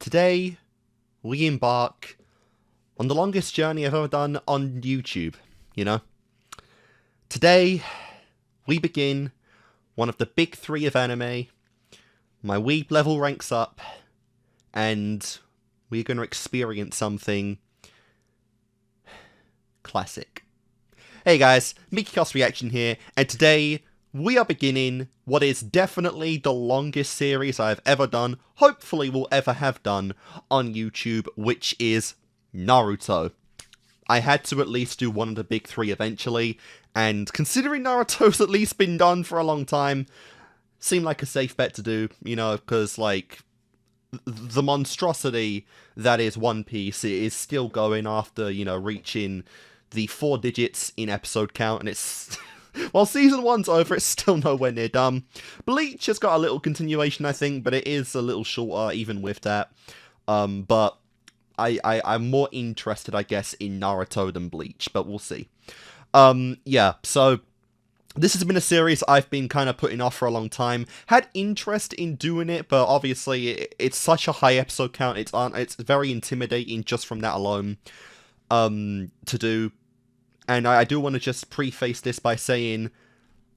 Today, we embark on the longest journey I've ever done on YouTube, you know? Today, we begin one of the big three of anime, my weeb level ranks up, and we're going to experience something classic. Hey guys, Kickassreaction here, and today we are beginning what is definitely the longest series I have ever done, hopefully will ever have done, on YouTube, which is Naruto. I had to at least do one of the big three eventually, and considering Naruto's at least been done for a long time, seemed like a safe bet to do, you know, because, like, the monstrosity that is One Piece is still going after, you know, reaching the 4 digits in episode count, and it's... while season 1's over, it's still nowhere near done. Bleach has got a little continuation, I think, but it is a little shorter even with that. But I'm more interested, I guess, in Naruto than Bleach, but we'll see. Yeah, so this has been a series I've been kind of putting off for a long time. Had interest in doing it, but obviously it's such a high episode count, it's very intimidating just from that alone to do. And I do want to just preface this by saying,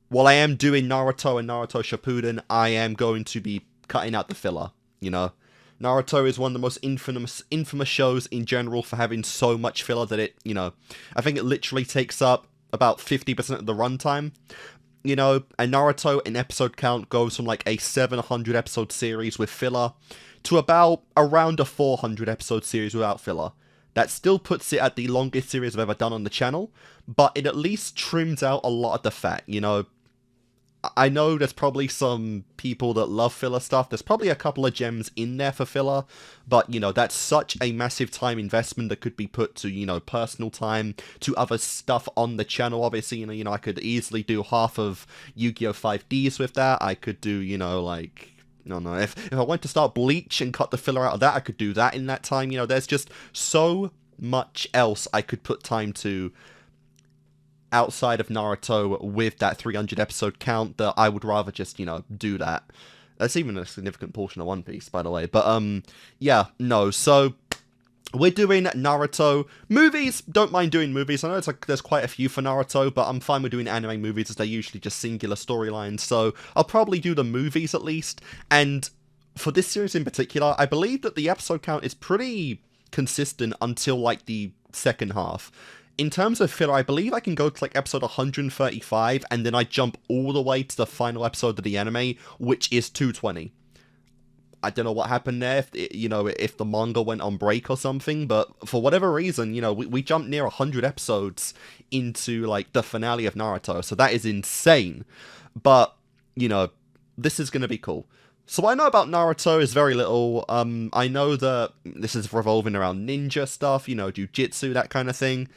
while I am doing Naruto and Naruto Shippuden, I am going to be cutting out the filler, you know? Naruto is one of the most infamous shows in general for having so much filler that it, you know, I think it literally takes up about 50% of the runtime, you know? And Naruto in episode count goes from like a 700 episode series with filler to about around a 400 episode series without filler. That still puts it at the longest series I've ever done on the channel, but it at least trims out a lot of the fat, you know? I know there's probably some people that love filler stuff, there's probably a couple of gems in there for filler, but, you know, that's such a massive time investment that could be put to, you know, personal time, to other stuff on the channel, obviously, you know, I could easily do half of Yu-Gi-Oh! 5Ds with that, I could do, you know, like... No, if I went to start Bleach and cut the filler out of that, I could do that in that time. You know, there's just so much else I could put time to outside of Naruto with that 300 episode count that I would rather just, you know, do that. That's even a significant portion of One Piece, by the way. But, yeah, no, so... we're doing Naruto. Movies, don't mind doing movies. I know it's like there's quite a few for Naruto, but I'm fine with doing anime movies as they're usually just singular storylines, so I'll probably do the movies at least. And for this series in particular, I believe that the episode count is pretty consistent until like the second half. In terms of filler, I believe I can go to like episode 135, and then I jump all the way to the final episode of the anime, which is 220. I don't know what happened there, if the manga went on break or something, but for whatever reason, you know, we jumped near 100 episodes into, like, the finale of Naruto, so that is insane. But, you know, this is going to be cool. So what I know about Naruto is very little. I know that this is revolving around ninja stuff, you know, jujitsu, that kind of thing.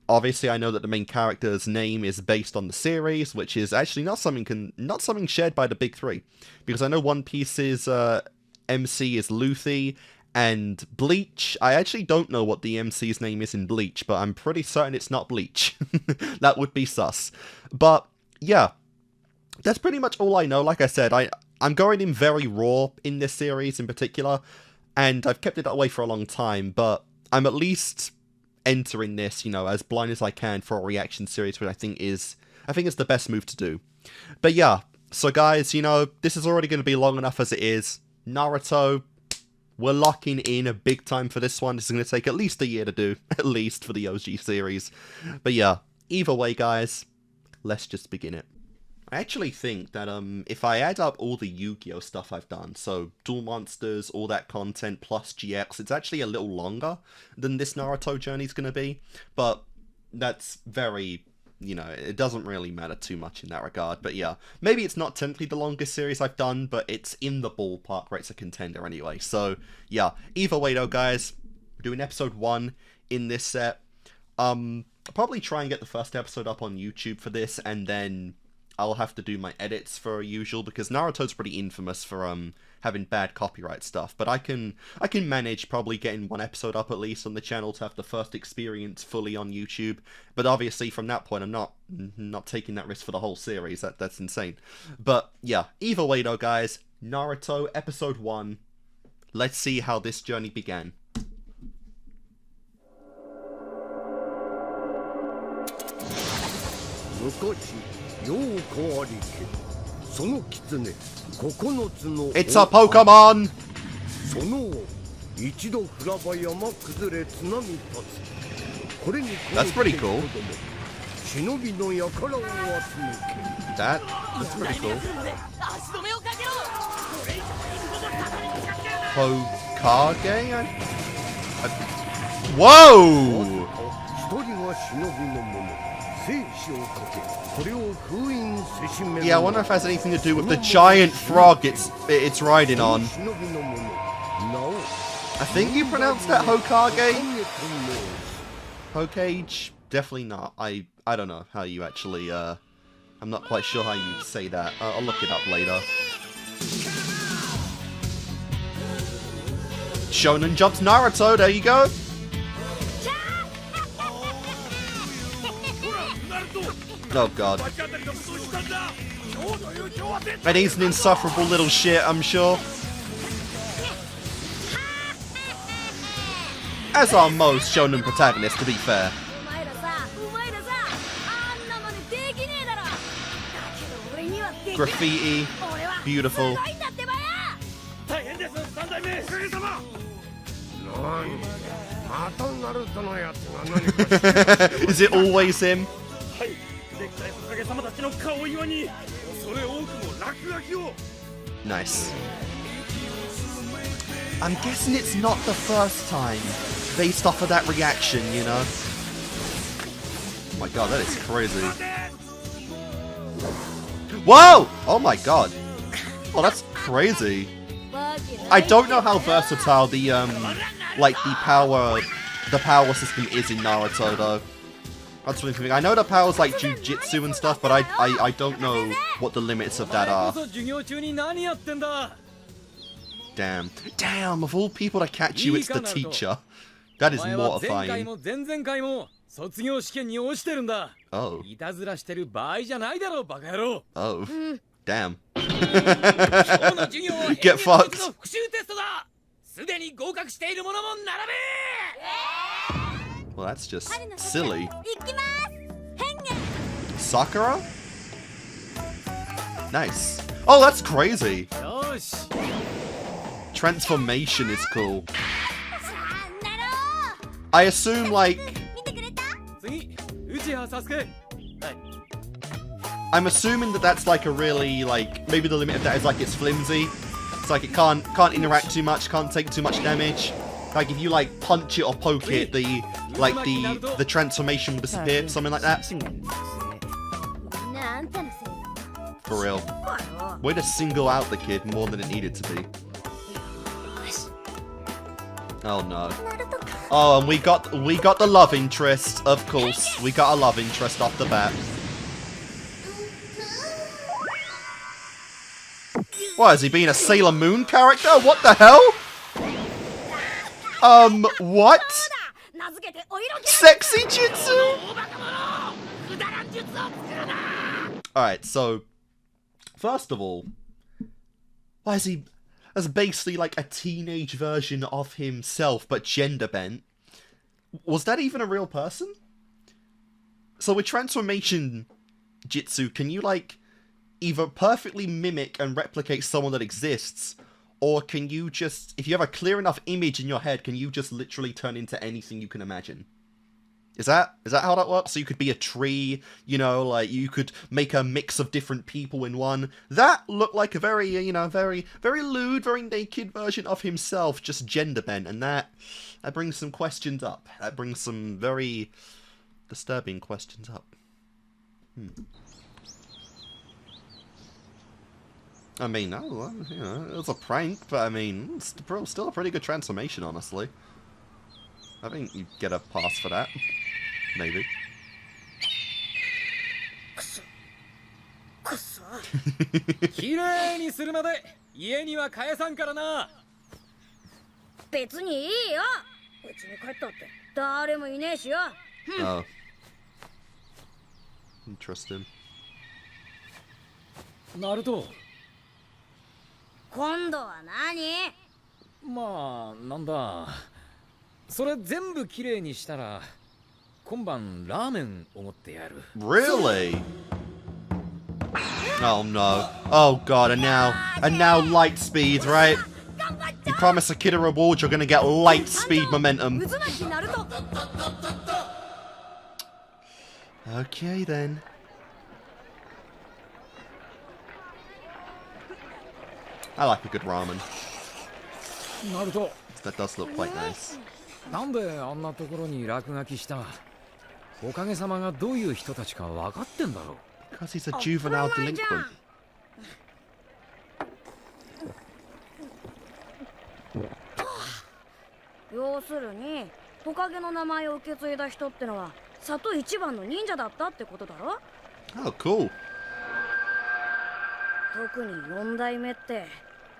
Obviously, I know that the main character's name is based on the series, which is actually not something shared by the big three, because I know One Piece's MC is Luffy, and Bleach, I actually don't know what the MC's name is in Bleach, but I'm pretty certain it's not Bleach. That would be sus. But, yeah, that's pretty much all I know. Like I said, I'm going in very raw in this series in particular, and I've kept it that way for a long time, but I'm at least entering this, you know, as blind as I can for a reaction series, which I think is the best move to do. But yeah, so guys, you know, this is already going to be long enough as it is. Naruto, we're locking in a big time for this one. This is going to take at least a year to do, at least for the OG series. But yeah, either way, guys, let's just begin it. I actually think that if I add up all the Yu-Gi-Oh stuff I've done, so Duel Monsters, all that content, plus GX, it's actually a little longer than this Naruto journey's going to be. But that's very... you know, it doesn't really matter too much in that regard, but yeah. Maybe it's not technically the longest series I've done, but it's in the ballpark where it's a contender anyway. So, yeah. Either way though, guys, we're doing episode 1 in this set. I'll probably try and get the first episode up on YouTube for this, and then I'll have to do my edits for usual, because Naruto's pretty infamous for having bad copyright stuff, but I can manage probably getting one episode up at least on the channel to have the first experience fully on YouTube. But obviously from that point I'm not taking that risk for the whole series. That's insane. But yeah, either way though, guys, Naruto episode 1, Let's see how this journey began. It's a Pokemon! That's pretty cool. That's pretty cool. Hokage? Whoa! Yeah, I wonder if it has anything to do with the giant frog it's riding on. I think you pronounced that Hokage? Hokage? Definitely not. I don't know how you actually, I'm not quite sure how you say that. I'll look it up later. Shonen Jump's Naruto, there you go! Oh god. And he's an insufferable little shit, I'm sure. As are most shonen protagonists, to be fair. Graffiti. Beautiful. Is it always him? Nice. I'm guessing it's not the first time, based off of that reaction, you know? Oh my god, that is crazy. Whoa! Oh my god. Oh, that's crazy. I don't know how versatile the, like, the power system is in Naruto, though. That's one thing. I know the powers like jujitsu and stuff, but I don't know what the limits of that are. Damn. Damn, of all people to catch you, it's the teacher. That is mortifying. Oh. Oh. Damn. Get fucked. Well, that's just silly. Sakura? Nice. Oh, that's crazy. Transformation is cool. I assume, like... I'm assuming that that's like a really, like... Maybe the limit of that is like it's flimsy. It's like it can't interact too much, can't take too much damage. Like if you like punch it or poke it, the transformation will disappear, something like that. For real. Way to single out the kid more than it needed to be. Oh no. Oh, and we got the love interest, of course. We got a love interest off the bat. What, has he been a Sailor Moon character? What the hell? What? Sexy Jutsu? Alright, so... First of all... Why is he... That's basically like a teenage version of himself, but gender bent. Was that even a real person? So with transformation Jitsu, can you like... either perfectly mimic and replicate someone that exists, or can you just, if you have a clear enough image in your head, can you just literally turn into anything you can imagine? Is that how that works? So you could be a tree, you know, like you could make a mix of different people in one. That looked like a very, you know, very lewd, very naked version of himself, just gender bent, and that brings some questions up. That brings some very disturbing questions up. I mean, oh, you know, it was a prank, but I mean, it's still a pretty good transformation, honestly. I think you get a pass for that. Maybe. Oh. Interesting. Naruto. 今度は何?まあなんだそれ全部きれいにしたら今晩ラーメンおごってやる。 Really? Oh no. Oh god, and now light speed, right? You promise a kid a reward, you're gonna get light speed momentum. Uzumaki Naruto. Okay then. I like a good ramen. ナルト That does look quite nice. なんであんなところに落書きした？おかげさまがどういう人たちか分かってんだろう。 Because he's a juvenile delinquent. 要するにトカゲの名前を受け継いだ人ってのは里一番の忍者だったってことだろ。 Oh, cool. 特に4代目って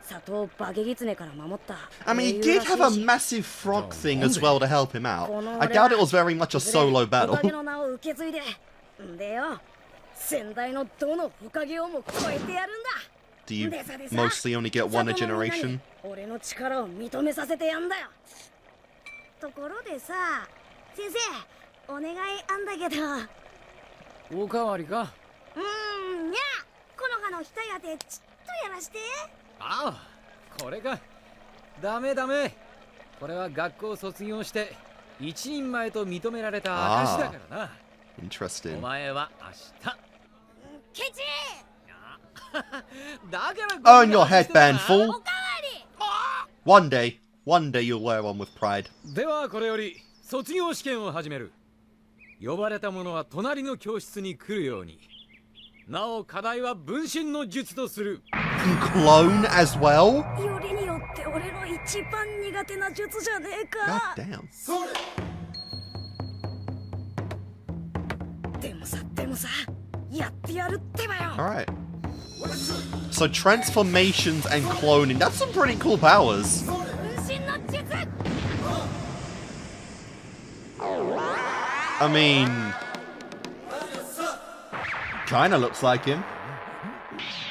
里をバケギツネから守った。 I mean, he did have a massive frog thing as well to help him out. I doubt it was very much a solo トカ battle. ゲの名を受け継いでんでよ先代のどのトカゲをも超えてやるんだ。 Do you mostly only get one a generation? 俺の力を認めさせてやんだよ。ところでさ、先生、お願いあんだけど。おかわりか？にゃ、この葉の額当てちっとやらして。ああ、これか。ダメダメ。これは学校卒業して一人前と認められた証だからな。Interesting. お前は明日。ケチ。だから Earn your headband, お fool. かわり。One day you'll wear one with pride. ではこれより卒業試験を始める。呼ばれた者は隣の教室に来るように。なお課題は分身の術とする。Clone as well? よりによって俺の一番苦手な術じゃねえか。 God damn. でもさ、やってやるってばよ。 Alright. So transformations and cloning, that's some pretty cool powers. 分身の術。 I mean, kinda looks like him.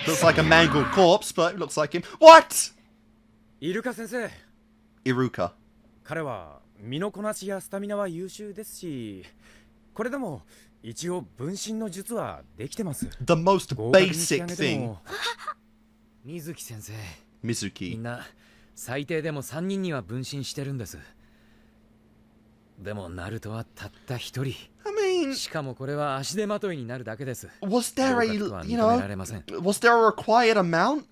Looks like a mangled corpse, but it looks like him. What? イルカ先生、 Iruka. 彼は身のこなしやスタミナは優秀ですし、これでも一応分身の術はできてます。 The most 合格に仕 basic 上げて thing. も水木先生、み Mizuki. んな最低でも3人には分身してるんです。でもナルトはたった一人。 I mean, しかもこれは足手まといになるだけです。 was there 合 a, 格とは you 認めら know, れません。 was there a required amount?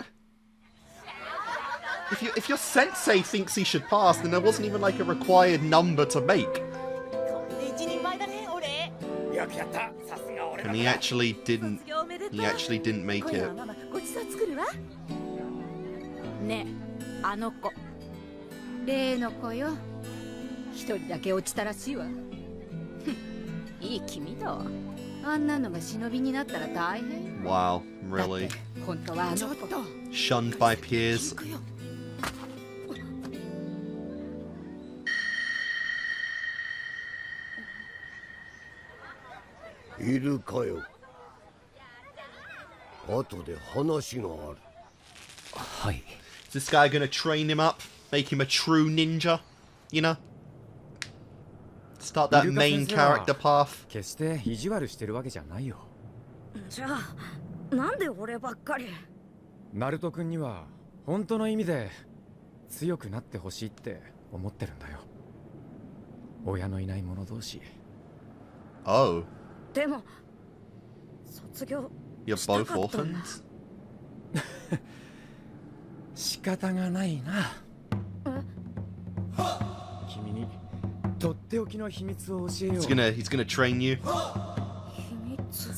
If your sensei thinks he should pass, then there wasn't even like a required number to make. 一人前だね、俺。よくやった。さすが俺だ。 And he actually didn't. 卒業おめでとう。 He actually didn't make 今夜 it. はママごちそう作るわ。ねえ、あの子。例の子よ。一人だけ落ちたらしいわ。いい君だわ。あんなのが忍びになったら大変。 Wow, really? 本当はあの子。 Shunned by peers. いるかよ。後で話がある。はい。 Is this guy gonna train him up? Make him a true ninja? You know? Start that main character path? 決して意地悪してるわけじゃないよ。じゃあ、なんで俺ばっかり。ナルト君には本当の意味で強くなってほしいって思ってるんだよ。親のいない者同士。 Oh, でも、卒業 you're した both かったんだ。 orphans? 仕方がないな。君にとっておきの秘密を教えよう。 He's gonna train you. 秘密。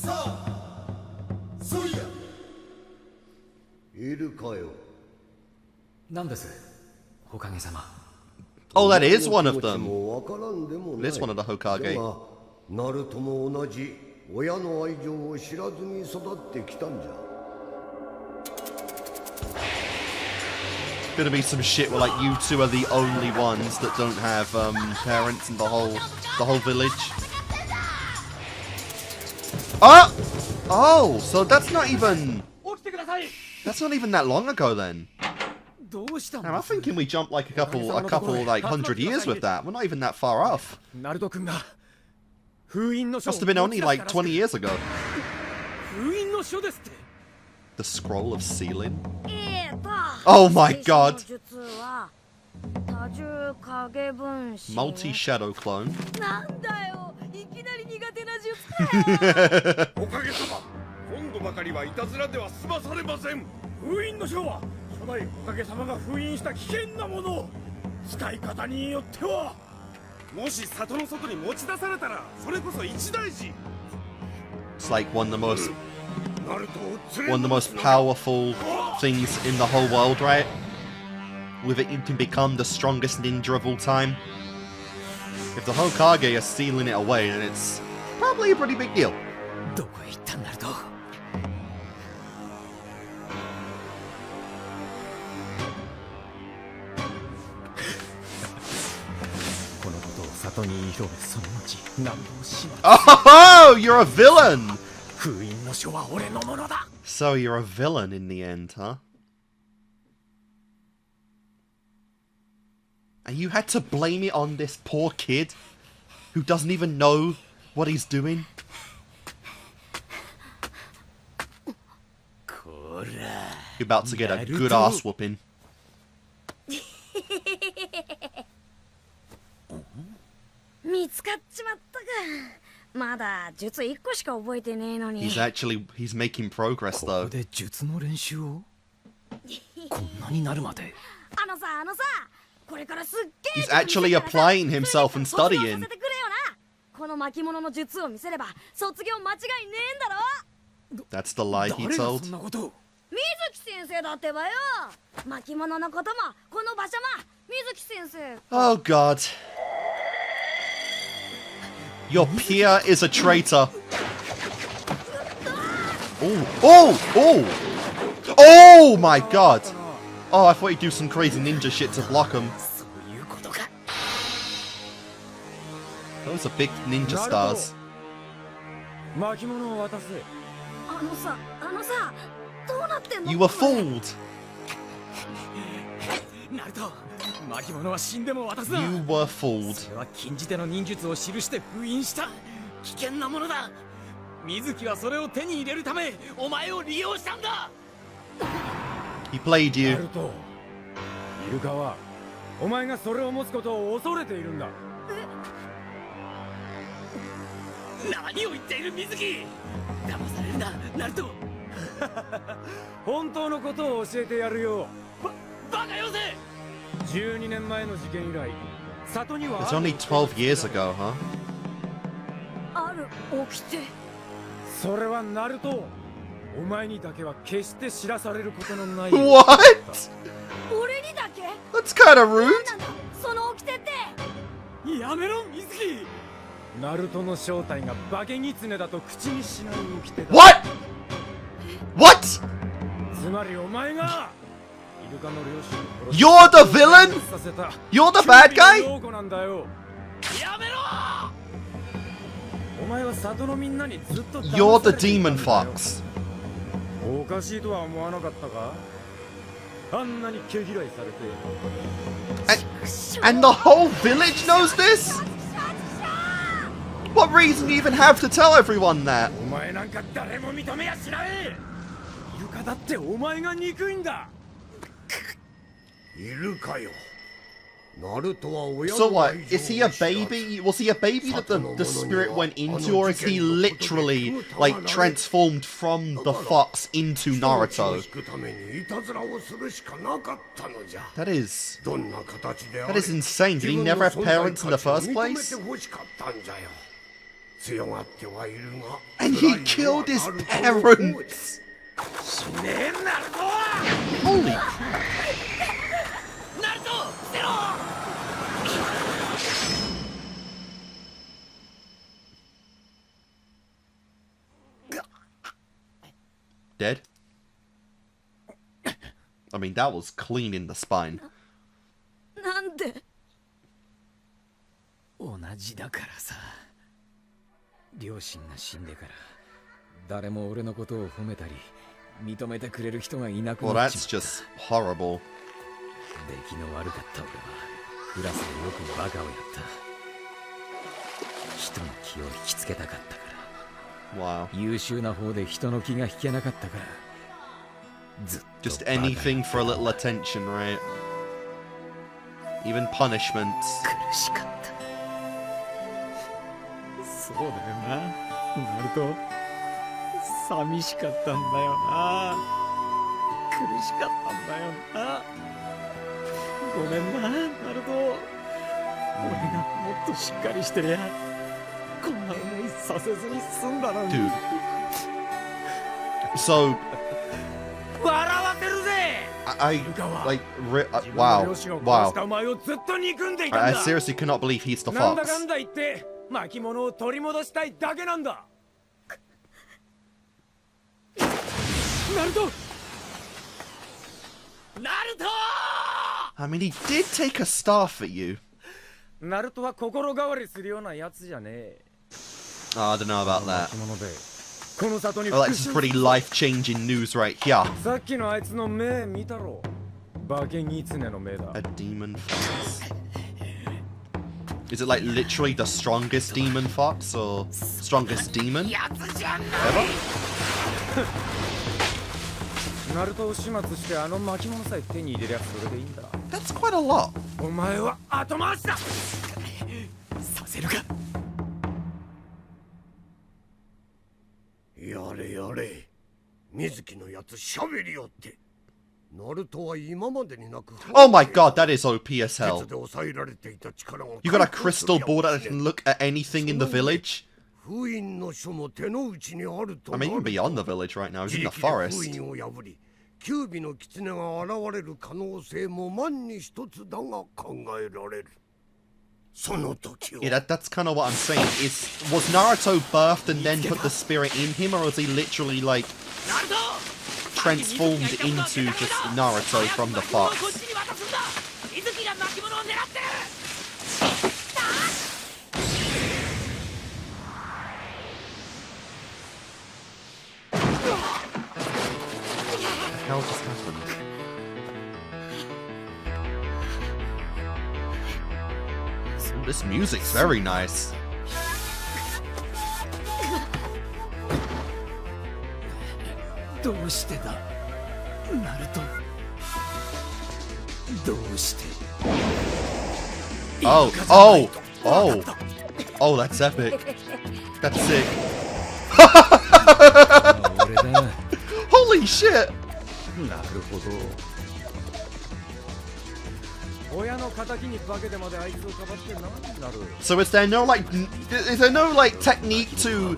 いるかよ。なんですおかげさま。 Oh, that is one of 気持ち them. もわからんでもない。 It is one of the だ Hokage. がナルトも同じ親の愛情を知らずに育ってきたんじゃ。 Gonna be some shit where like you two are the only ones that don't have parents in the whole village. Oh! Oh, so that's not even that long ago then. どうしたん And だ I'm thinking we jumped like a couple like 100 years with that. We're not even that far off. ナルト君が封印の書 Must have been only like 20 years ago. 封印の書ですって The scroll of sealing. お Oh my god. 多重影分身 Multi-shadow clone. なんだよいきなり苦手な術かよおかげさま今度ばかりはいたずらでは済まされません。封印の書は初代おかげさまが封印した危険なもの。使い方によってはもし里の外に持ち出されたらそれこそ一大事。 It's like one of the most ナルトを連れ one of the most powerful things in the whole world, right? With it, you can become the strongest ninja of all time. If the Hokage are sealing it away, then it's probably a pretty big deal. どこへ行ったんナルトこのことを里に広めその後何度もしま Oh, you're a villain! 封印の書は俺のものだ So you're a villain in the end, huh? And you had to blame it on this poor kid who doesn't even know what he's doing? こら You're about to get a good ass whooping. 見つかっちまったかまだ術1個しか覚えてねえのに He's making progress ここ though. で術の練習をこんなになるまであのさこれからすっげえ He's actually applying himself and 卒業さ studying. せてくれよなこの巻物の術を見せれば卒業間違いねえんだろ That's the lie he 誰が told. そんなことを水木先生だってばよ巻物のこともこの場所も水木先生 Oh god. Your peer is a traitor. Oh! Oh my god! Oh, I thought he'd do some crazy ninja shit to block him. そういうことか Those are big ninja stars. 巻物を渡せ。あのさどうなってんの You were fooled! ナルト巻物は死んでも渡すな You were fooled. それは禁じ手の忍術を記して封印した危険なものだ水木はそれを手に入れるためお前を利用したんだ He played ナ you. ルト、イルカはお前がそれを持つことを恐れているんだ。何を言っている水木騙されるなナルト本当のことを教えてやるよ。バカよせ12年前の事件以来、里には It's only 12 years ago, huh? ある起きてそれはナルト。お前にだけは決して知らされることのない。 What? 俺にだけ That's kinda rude. なんだその起きてってやめろ水木ナルトの正体がバケギツネだと口にしない掟だ。 What? What? つまりお前がイルカの両親を殺し You're the villain? させた You're the bad キュ guy? ウリの陽子なんだよ。やめろお前は里のみんなにずっと You're the 騙されていた demon んだよ。 fox. おかしいとは思わなかったか。あんなに毛嫌いされて。 And the whole village knows this? What reason do you even have to tell everyone that? お前なんか誰も認めやしない。イルカだってお前が憎いんだ。いるかよ。ナルトは親 So の what? 愛情 Is he a を知らず baby? Was he a baby that the spirit went into, or is he literally like transformed from the fox into 人を Naruto? 引くためにいたずらをするしかなかったのじゃ。 That is どんな形であれ that is insane. Did he never have parents in the first 認 place? めて欲しかったんじゃよ。強がってはいるが And he killed his parents. 死ねえナルトは Holy ナルト捨てろ dead. I mean, that was clean in the spine. なんで同じだからさ両親が死んでから誰も俺のことを褒めたり認めてくれる人がいなく Well, なっち that's まっ just horrible. 出来の悪かった俺はクラスでよくバカをやった。人の気を引きつけたかったから。 Wow. 優秀な方で人の気が引けなかったから。ずっと Just anything for a little attention, right? Even punishments. 苦しかった。そうだよな、ナルト。寂しかったんだよな。苦しかったんだよな。ごめんな、ナルト。俺がもっとしっかりしてりゃこんな思いさせずに済んだのに。 Dude. So 笑わせるぜ。 I like wow. Wow. お前をずっと憎んでい I たんだ。 seriously cannot believe he's the なんだ fox. かんだ言って巻物を取り戻したいだけなんだ。ナルト、ナルト。 I mean, he did take a staff at you. ナルトは心変わりするようなやつじゃねえ。 Oh, I don't know about that. 巻物でこの里に Oh, that's some pretty life-changing news right here. さっきのあいつの目見たろ。化け狐の目だ。 A demon fox. Is it like literally the strongest demon fox or strongest demon ever? ナルトを始末してあの巻物さえ手に入れりゃそれでいいんだ。 That's quite a lot. お前は後回しだ。させるか。やれやれ、水木のやつしゃべりよって。ナルトは今までになく Oh my god, that is OP as hell. 鉄で抑えられていた力が You got a crystal ball that can look at anything in the village? 封印の書も手の内にあると I な mean, る even beyond the village right now, he's 自 in the 力で封 forest. 印を破り九尾の狐が現れる可能性も万に一つだが考えられる。その時は Yeah, that's kind of what I'm saying. Was Naruto birthed and then put the spirit in him, or was he literally like transformed into just Naruto from the fox? What the hell just happened? This music's very nice. どうしてだ、ナルト。どうして。 Oh, oh, oh, oh, that's epic. That's sick. 俺だ。 Holy shit! なるほど。親の仇に化けてまであいつをかばって何になる。 So is there no like technique to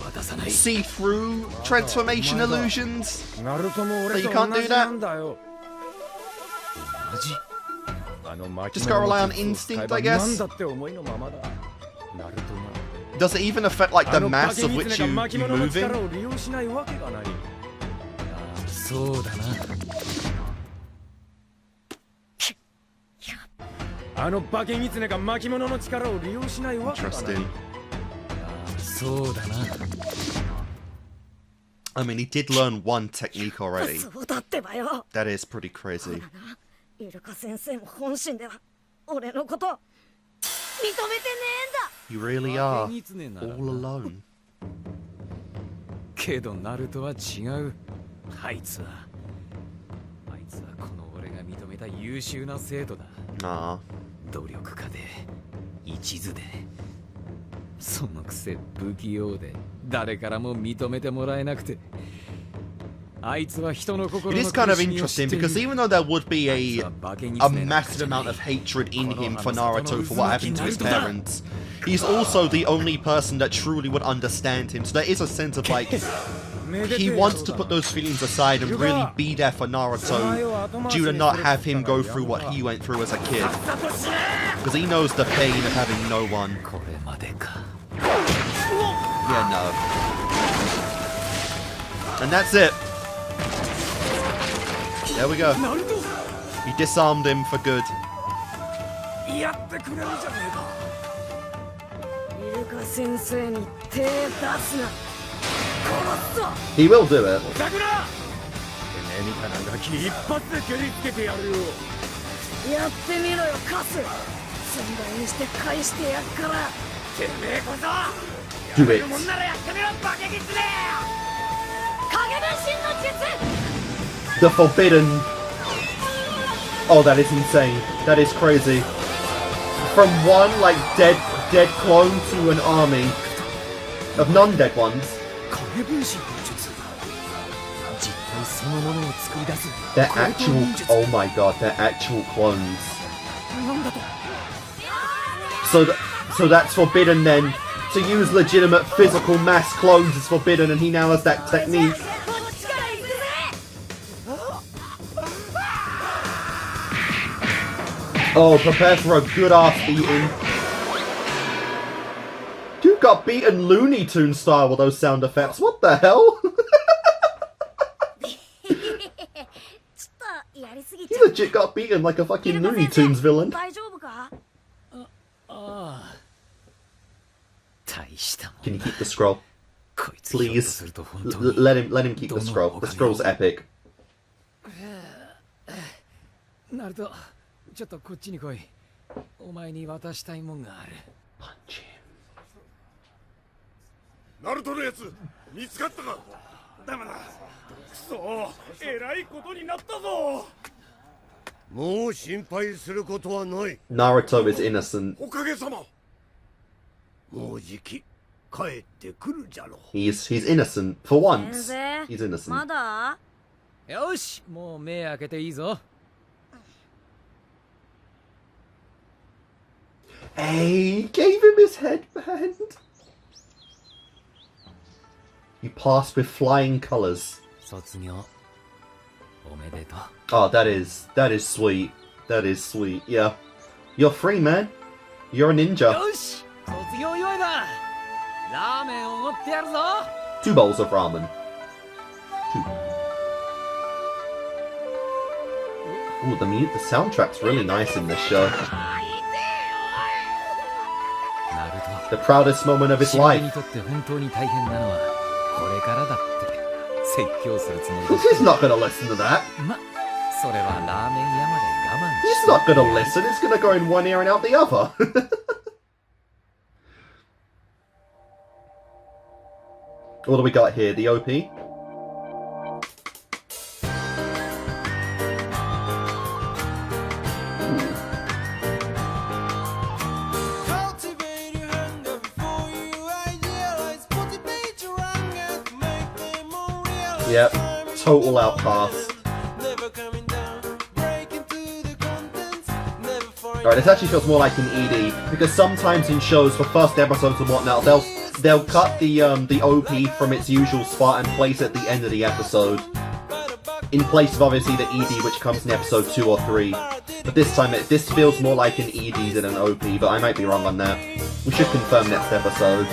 see through transformation illusions? ナルトも俺 You と can't 同 do じ that? なんだよ。あの巻 Just 物 gotta rely の on 術を使え instinct, ば I guess. なんだって思いのままだ。ナルト Does it even affect like が the mass of which あの化け you 狐が巻物の move 力 in? を利用しないわけがない。そうだな。あの化け狐が巻物の力を利用しないわけがない。 Interesting. そうだな。 I mean, he did learn one technique already. そうだってばよ。 That is pretty crazy. イルカ先生も本心では俺のこと認めてね You really are 化け狐なら all alone. けどナルトは違う。あいつはこの俺が認めた優秀な生徒だ。 Nah. 努力家で一途で、そのくせ不器用で誰からも認めてもらえなくて、あいつは人の心 It の is kind of 苦しみを知って interesting いる。 because even though there would be あいつは化け a 狐な massive んか amount of じゃない hatred in him for Naruto for what happened to his parents, he's also the only person that truly would understand him. So there is a sense of like he wants to put those feelings aside and really be there for Naruto due to not have him go through what he went through as a kid. Because he knows the pain of having no one. これまでか。 Yeah, no. And that's it. There we go. ナルト He disarmed him for good. やってくれるじゃねえか。えか。イルカ先生に手出すな。殺すぞ。 He will do it. 桜てめえみたいなガキ一発で蹴りつけてやるよ。やってみろよカス。寸大にして返してやっから。てめえこそ Do や it. るもんならやってみろバケギツネ。影分身の術。 The forbidden. Oh, that is insane. That is crazy. From one like dead clone to an army of non-dead ones. 影分身の術。実体そのものを作り出す。 They're actual. Oh my god, they're actual clones. なんだと。 So that's forbidden then. To use legitimate physical mass clones is forbidden, and he now has that technique. Oh, prepare for a good ass beating. Dude got beaten Looney Tune style with those sound effects. What the hell? He legit got beaten like a fucking Looney Tunes villain. 大したもん。 Can you keep the scroll? こいつひょっとす Please. ると本当に Let him keep the scroll. The scroll's epic. ナルト、ちょっとこっちに来い。お前に渡したいもんがある。ナルトのやつ見つかったか。ダメだ。くそ、えらいことになったぞ。もう心配することはない。 Naruto is innocent. おかげさま。もうじき帰ってくるじゃろう。 He's innocent for once. 先生 He's innocent. まだよし、もう目開けていいぞ。 Hey, gave him his headband. You passed with flying colors. 卒業おめでとう。 Oh, that is sweet. That is sweet. Yeah, you're free, man. You're a ninja. よし、卒業祝いだ。ラーメンを持ってやるぞ。 2 bowls of ramen. 2. Ooh, the soundtrack's really nice in this show. ナルト。 The proudest moment of his シンペ life. にとって本当に大変なのはこれからだって説教するつもりだ。 He's not gonna listen to that. ま、それはラーメン屋まで我慢 He's して。 not gonna listen. It's gonna go in one ear and out the other. What do we got here? The OP? Cultivate your hunger before you idealize. Motivate your anger to make them more real. Yep. Total outcast. Never coming down. Break into the contents. Never falling. Alright, this actually feels more like an ED, because sometimes in shows, for first episodes and whatnot, they'll cut the OP from its usual spot and place it at the end of the episode, in place of obviously the ED which comes in episode 2 or 3. But this time, this feels more like an ED than an OP, but I might be wrong on that. We should confirm next episode.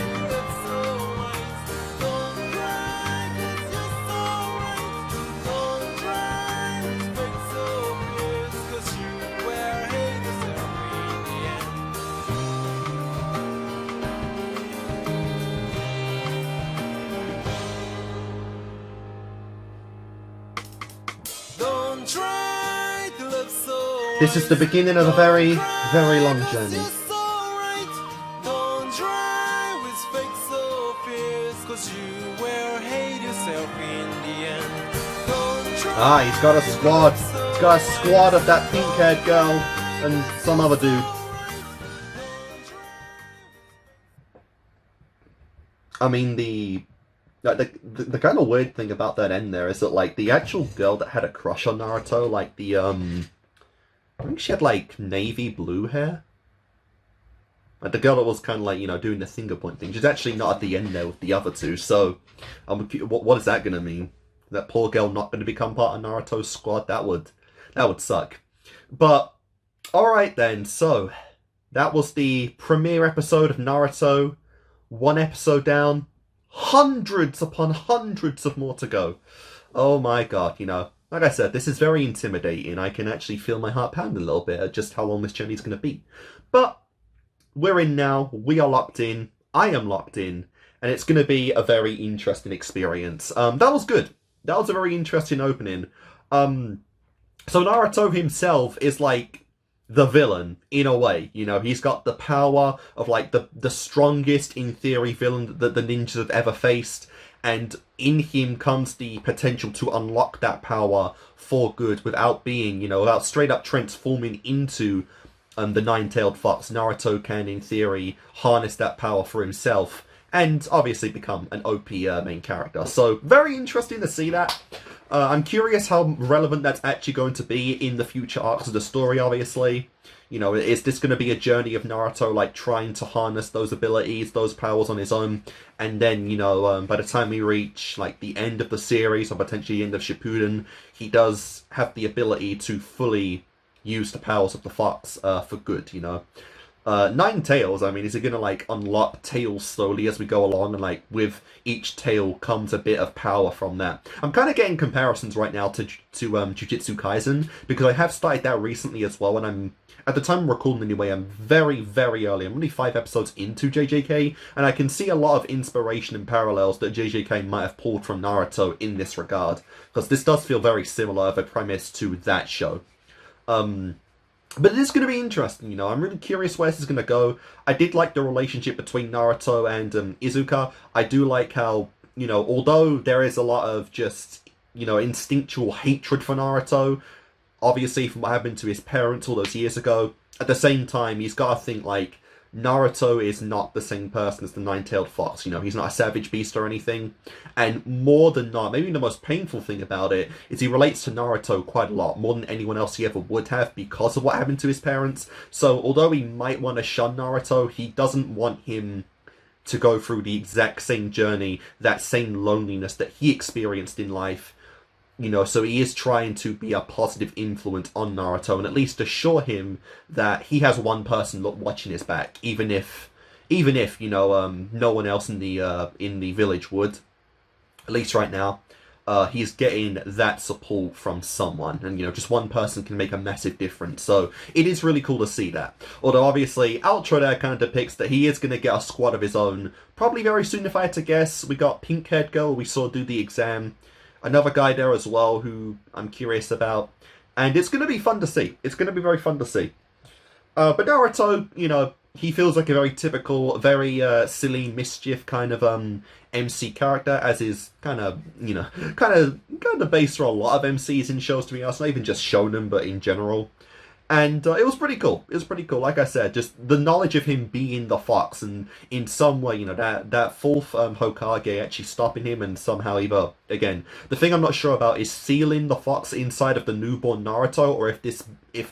Don't try to love so. This is the beginning of a very, very long journey. Don't try with fake so fierce, 'cause you will hate yourself in the end. Don't try. Ah, he's got a squad. He's got a squad of that pink-haired girl and some other dude. I mean, the kind of weird thing about that end there is that, like, the actual girl that had a crush on Naruto, like, I think she had, like, navy blue hair. Like, the girl that was kind of, like, you know, doing the finger point thing, she's actually not at the end there with the other two, so, what is that gonna mean? That poor girl not gonna become part of Naruto's squad? That would suck. But, alright then, so, that was the premiere episode of Naruto. 1 episode down, hundreds upon hundreds of more to go. Oh my god, you know, like I said, this is very intimidating. I can actually feel my heart pound a little bit at just how long this journey is going to be. But we're in now, we are locked in, I am locked in, and it's going to be a very interesting experience. That was good. That was a very interesting opening. So Naruto himself is like the villain in a way. You know, he's got the power of like the strongest in theory villain that the ninjas have ever faced, and in him comes the potential to unlock that power for good without being, you know, without straight up transforming into the nine-tailed fox. Naruto can, in theory, harness that power for himself and obviously become an OP main character. So very interesting to see that. I'm curious how relevant that's actually going to be in the future arcs of the story, obviously. You know, is this going to be a journey of Naruto, like, trying to harness those abilities, those powers on his own? And then, you know, by the time we reach, like, the end of the series, or potentially the end of Shippuden, he does have the ability to fully use the powers of the fox for good, you know? Nine tails, I mean, is it going to, like, unlock tails slowly as we go along, and, like, with each tail comes a bit of power from that? I'm kind of getting comparisons right now to Jujutsu Kaisen, because I have started that recently as well, and I'm, at the time I'm recording anyway, I'm very, very early. I'm only 5 episodes into JJK, and I can see a lot of inspiration and parallels that JJK might have pulled from Naruto in this regard, because this does feel very similar of a premise to that show. But it is going to be interesting, you know. I'm really curious where this is going to go. I did like the relationship between Naruto and Izuka. I do like how, you know, although there is a lot of just, you know, instinctual hatred for Naruto, obviously from what happened to his parents all those years ago, at the same time, he's got to think, like, Naruto is not the same person as the nine-tailed fox. You know, he's not a savage beast or anything. And more than not, maybe the most painful thing about it is he relates to Naruto quite a lot, more than anyone else he ever would have, because of what happened to his parents. So although he might want to shun Naruto, he doesn't want him to go through the exact same journey, that same loneliness that he experienced in life. You know, so he is trying to be a positive influence on Naruto, and at least assure him that he has one person watching his back, even if you know, no one else in the village would. At least right now, he's getting that support from someone, and you know, just one person can make a massive difference. So it is really cool to see that. Although obviously, outro there kind of depicts that he is going to get a squad of his own, probably very soon. If I had to guess, we got Pink-haired girl we saw do the exam. Another guy there as well who I'm curious about. And it's going to be fun to see. It's going to be very fun to see. But Naruto, you know, he feels like a very typical, very silly, mischief kind of MC character, as is kind of, you know, kind of based for a lot of MCs in shows, to be honest. Not even just shonen, but in general. And it was pretty cool. It was pretty cool. Like I said, just the knowledge of him being the fox, and in some way, you know, that fourth Hokage actually stopping him, and somehow either, again, the thing I'm not sure about is sealing the fox inside of the newborn Naruto, or if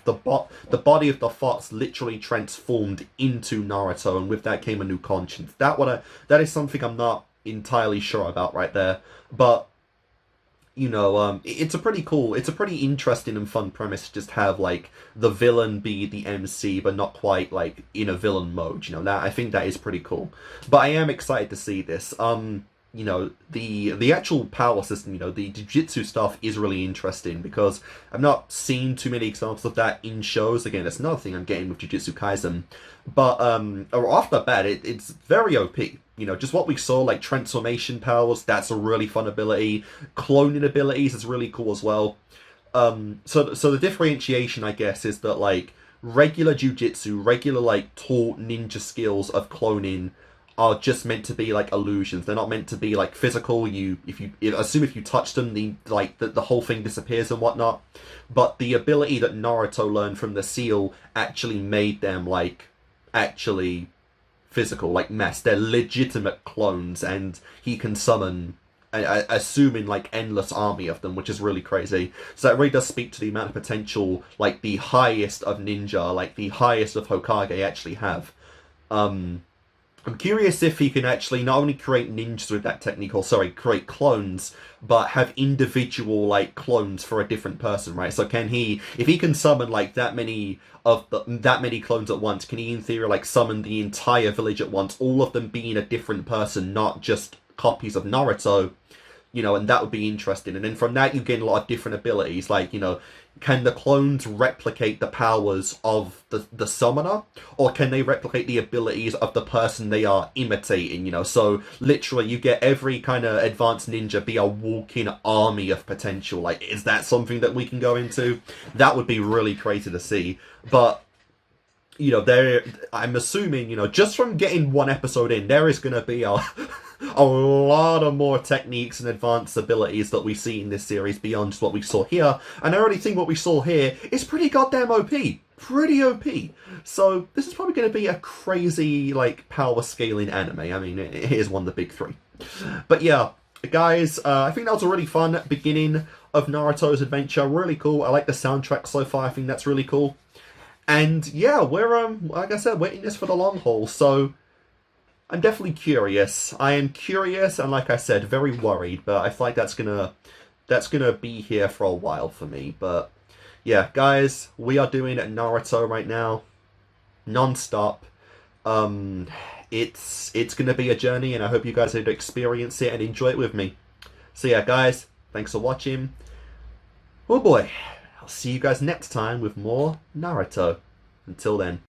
the body of the fox literally transformed into Naruto, and with that came a new conscience. That is something I'm not entirely sure about right there. But you know, it's a pretty interesting and fun premise to just have, like, the villain be the MC, but not quite, like, in a villain mode, you know, I think that is pretty cool. But I am excited to see this. You know, the actual power system, you know, the Jujutsu stuff is really interesting, because I've not seen too many examples of that in shows. Again, that's another thing I'm getting with Jujutsu Kaisen. But, off the bat, it's very OP. You know, just what we saw, like transformation powers, that's a really fun ability. Cloning abilities is really cool as well. So the differentiation, I guess, is that, like, regular jujitsu, regular, like, taught ninja skills of cloning are just meant to be, like, illusions. They're not meant to be, like, physical. If you touch them, the whole thing disappears and whatnot. But the ability that Naruto learned from the seal actually made them, like, actually physical, like mess. They're legitimate clones, and he can summon, assuming, like, endless army of them, which is really crazy. So that really does speak to the amount of potential, like, the highest of ninja, like the highest of Hokage actually have. I'm curious if he can actually not only create ninjas with that technique, or create clones, but have individual, like, clones for a different person, right? So can he, if he can summon, like, that many clones at once, can he in theory, like, summon the entire village at once, all of them being a different person, not just copies of Naruto? You know, and that would be interesting. And then from that you gain a lot of different abilities, like, you know, can the clones replicate the powers of the summoner, or can they replicate the abilities of the person they are imitating, you know? So literally you get every kind of advanced ninja be a walking army of potential. Like, is that something that we can go into? That would be really crazy to see. But you know, there, I'm assuming, you know, just from getting one episode in, there is going to be a lot of more techniques and advanced abilities that we see in this series beyond just what we saw here. And I already think what we saw here is pretty goddamn OP. Pretty OP. So this is probably going to be a crazy, like, power scaling anime. I mean, it is one of the big three. But yeah, guys, I think that was a really fun beginning of Naruto's adventure. Really cool. I like the soundtrack so far. I think that's really cool. And yeah, we're, like I said, we're in this for the long haul, so I'm definitely curious. I am curious, and like I said, very worried, but I feel like that's gonna be here for a while for me. But yeah, guys, we are doing Naruto right now, non-stop. It's gonna be a journey, and I hope you guys would experience it and enjoy it with me. So yeah, guys, thanks for watching. Oh boy. I'll see you guys next time with more Naruto. Until then.